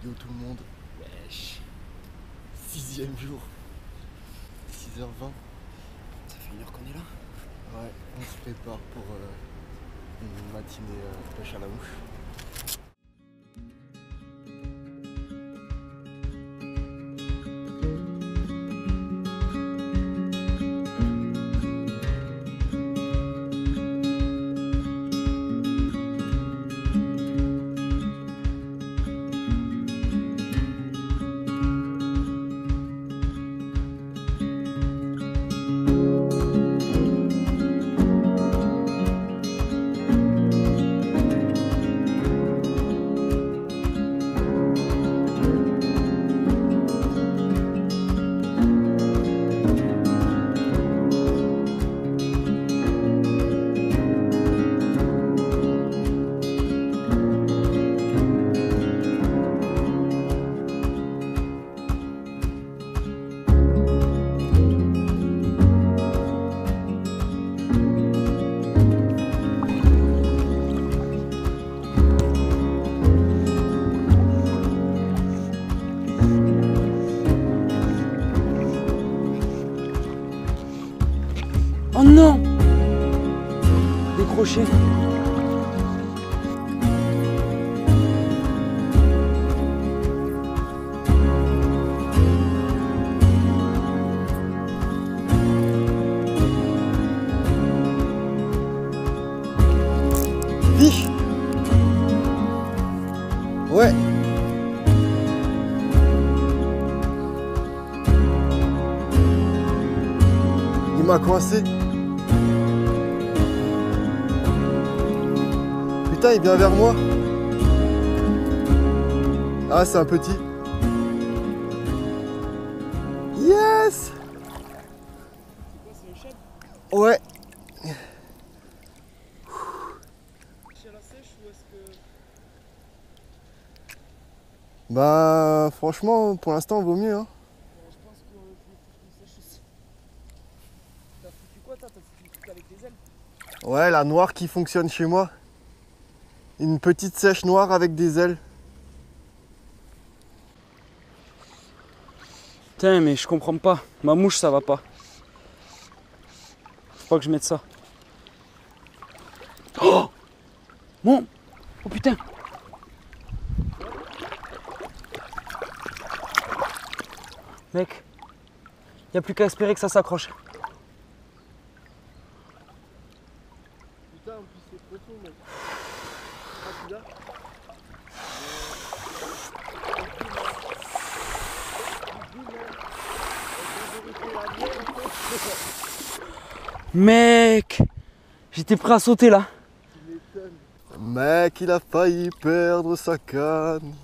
Yo tout le monde, wesh, 6e jour, 6h20. Ça fait 1 heure qu'on est là. Ouais, on se prépare pour une matinée pêche à la mouche. Oh non! Décroché. Fiche. Ouais. Il m'a coincé. Putain, il vient vers moi. Ah, c'est un petit. Yes! C'est quoi, c'est un chèvre? Ouais. Chez la sèche ou est-ce que. Bah, franchement, pour l'instant, vaut mieux. Hein. Je pense que je vais foutre une sèche aussi. T'as foutu quoi, toi? T'as foutu le truc avec les ailes? Ouais, la noire qui fonctionne chez moi. Une petite sèche noire avec des ailes. Putain, mais je comprends pas. Ma mouche, ça va pas. Faut pas que je mette ça. Oh! Bon! Oh putain! Mec, y a plus qu'à espérer que ça s'accroche. Putain, en plus c'est profond, mec. Ah, tu l'as? Mec! J'étais prêt à sauter là. Mec, il a failli perdre sa canne.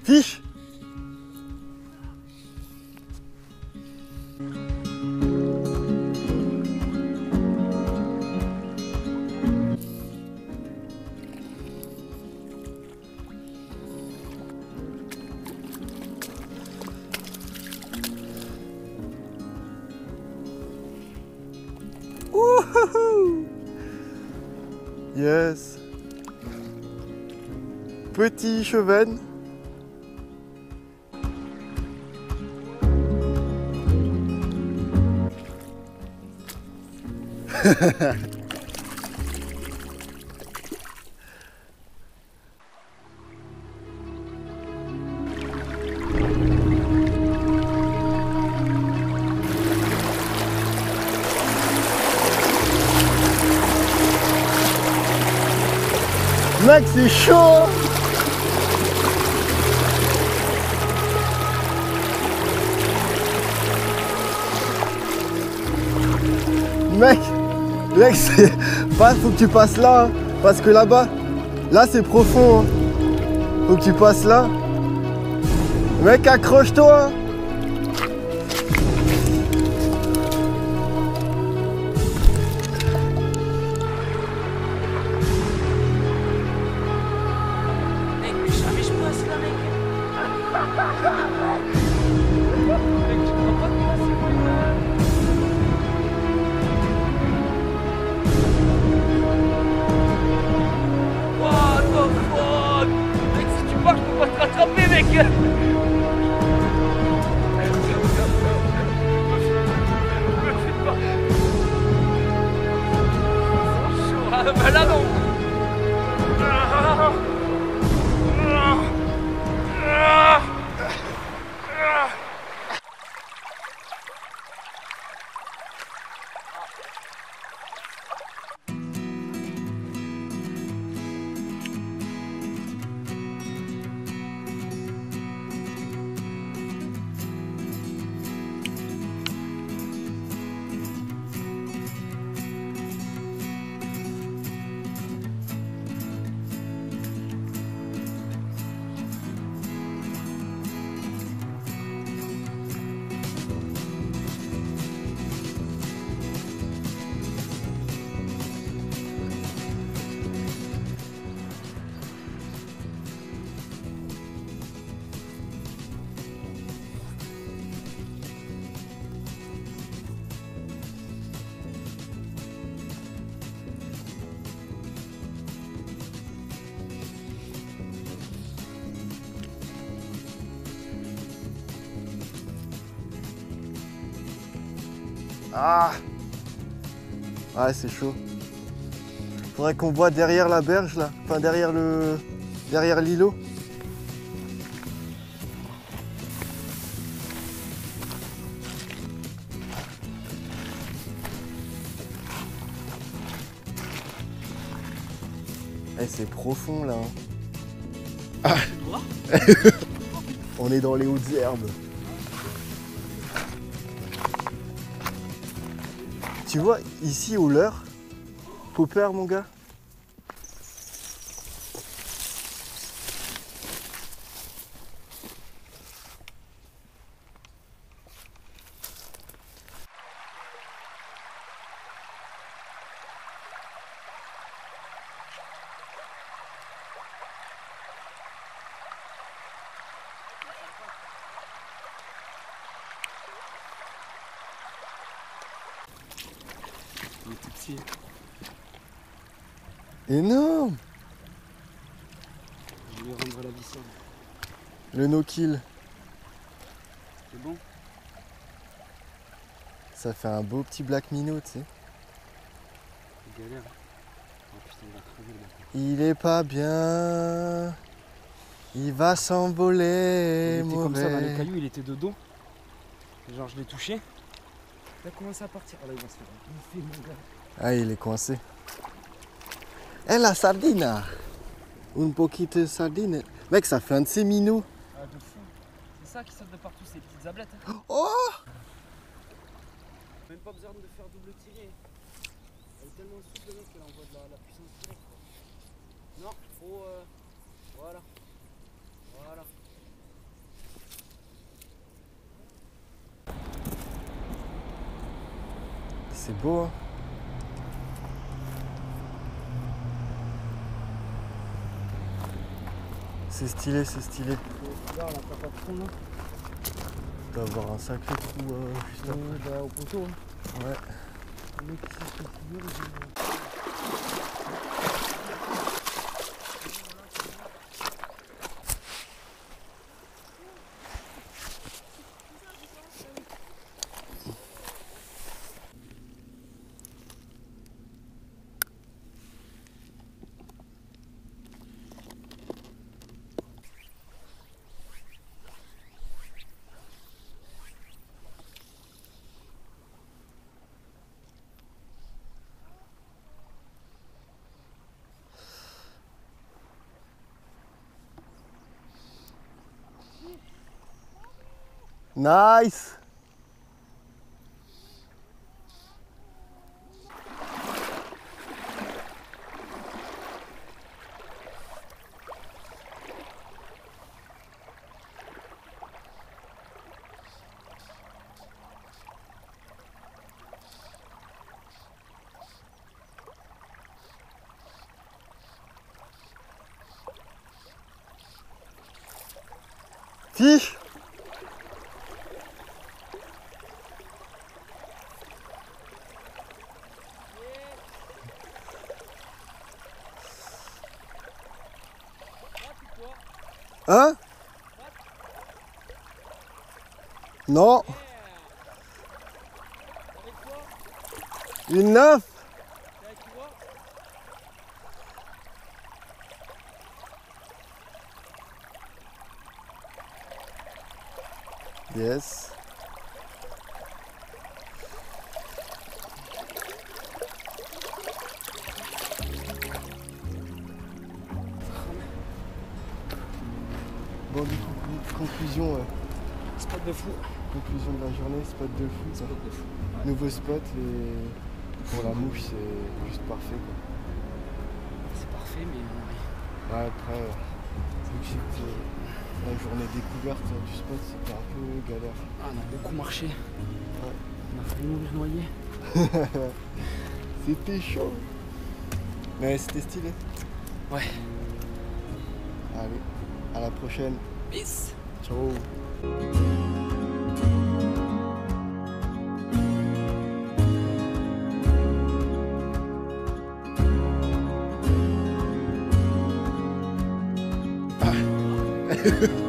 Fiche. Wouhou! Yes. Petit chevenne. Mec, c'est chaud! Mec, c'est... faut que tu passes là, hein, parce que là-bas, là c'est profond. Hein. Faut que tu passes là. Mec, accroche-toi! ça, mec. Mec, tu crois pas que là, c'est cool, what the fuck? Mec, si tu pars, je peux pas te rattraper, mec. Bah là non. Ah, ouais, c'est chaud. Faudrait qu'on voit derrière la berge là, enfin derrière l'îlot. Eh, c'est profond là. Hein. Ah. On est dans les hautes herbes. Tu vois, ici au leurre, Popper mon gars. Il est tout petit. Énorme. Je vais rendre la vissole. Le no-kill. C'est bon? Ça fait un beau petit black minnow, tu sais. C'est galère. Oh putain, il va crever le matin. Il est pas bien. Il va s'envoler. Il était comme ça dans les mauvais. cailloux, il était de dos. Genre je l'ai touché. Il a commencé à partir. Oh là il va se faire bouffer mon gars. Ah, il est coincé. Eh, la sardine. Un poquito de sardine. Mec, ça fait un de ces minots. Ah de fou. C'est ça qui saute de partout, ces petites ablettes. Hein. Oh! Même pas besoin de faire double tirer. Elle est tellement souple mec qu'elle envoie de la puissance directe. Non, faut voilà. Voilà. C'est beau, hein? C'est stylé, c'est stylé. Regarde, là, t'as pas de fond là. Il doit avoir un sacré trou juste après. Bah, au poteau. Hein. Ouais. Le mec qui s'est fait finir, il Nice! Si. Hein? Non. Une 9. Yes. Bon, du coup, conclusion, Spot de fou. conclusion de la journée, spot de fou. Spot de fou. Nouveau spot et pour la mouche, c'est juste parfait, quoi. C'est parfait, mais Ouais, après, la journée découverte du spot, c'était un peu galère. on a beaucoup marché. Ouais. On a failli mourir noyé. C'était chaud. Mais c'était stylé. Ouais. Allez, à la prochaine. Peace. Ciao. Ah.